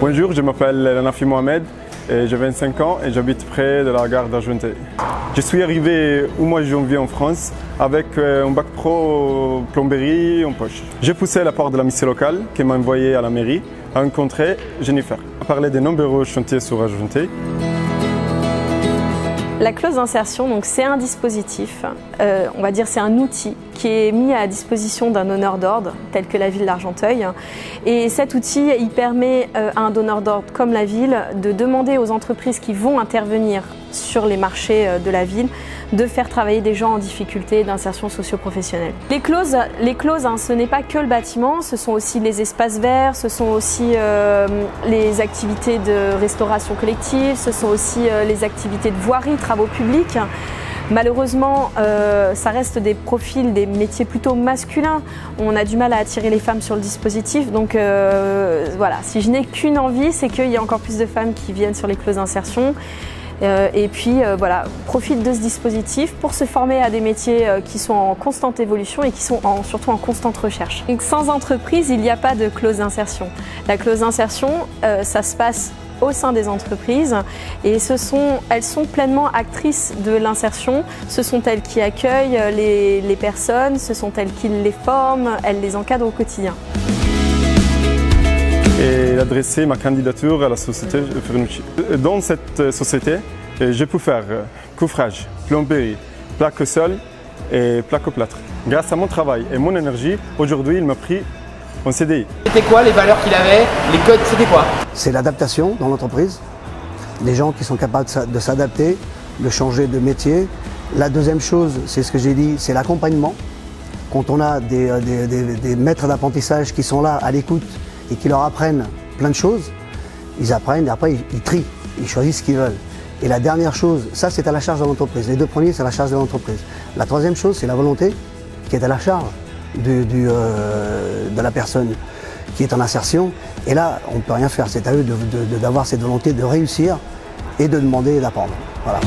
Bonjour, je m'appelle Nafi Mohamed, j'ai 25 ans et j'habite près de la gare d'Argenteuil. Je suis arrivé au mois de janvier en France avec un bac pro plomberie en poche. J'ai poussé la porte de la mission locale qui m'a envoyé à la mairie à rencontrer Jennifer. On parlait de nombreux chantiers sur Argenteuil. La clause d'insertion, c'est un dispositif, on va dire c'est un outil qui est mis à disposition d'un donneur d'ordre tel que la ville d'Argenteuil. Et cet outil, il permet à un donneur d'ordre comme la ville de demander aux entreprises qui vont intervenir sur les marchés de la ville de faire travailler des gens en difficulté d'insertion socio-professionnelle. Les clauses, ce n'est pas que le bâtiment, ce sont aussi les espaces verts, ce sont aussi les activités de restauration collective, ce sont aussi les activités de voirie, travaux publics. Malheureusement, ça reste des profils, des métiers plutôt masculins. On a du mal à attirer les femmes sur le dispositif. Donc voilà, si je n'ai qu'une envie, c'est qu'il y ait encore plus de femmes qui viennent sur les clauses d'insertion. Et puis voilà, profite de ce dispositif pour se former à des métiers qui sont en constante évolution et qui sont surtout en constante recherche. Donc, sans entreprise, il n'y a pas de clause d'insertion. La clause d'insertion, ça se passe au sein des entreprises et elles sont pleinement actrices de l'insertion. Ce sont elles qui accueillent les personnes, ce sont elles qui les forment, elles les encadrent au quotidien. Et adresser ma candidature à la société Fernucci. Dans cette société, je peux faire coffrage, plomberie, plaque au sol et plaque au plâtre. Grâce à mon travail et mon énergie, aujourd'hui, il m'a pris en CDI. C'était quoi les valeurs qu'il avait? Les codes, c'était quoi? C'est l'adaptation dans l'entreprise, les gens qui sont capables de s'adapter, de changer de métier. La deuxième chose, c'est ce que j'ai dit, c'est l'accompagnement. Quand on a des maîtres d'apprentissage qui sont là à l'écoute et qui leur apprennent plein de choses, ils apprennent et après ils trient, ils choisissent ce qu'ils veulent. Et la dernière chose, ça c'est à la charge de l'entreprise. Les deux premiers, c'est à la charge de l'entreprise. La troisième chose, c'est la volonté qui est à la charge de la personne qui est en insertion. Et là, on ne peut rien faire. C'est à eux d'avoir cette volonté de réussir et de demander et d'apprendre. Voilà.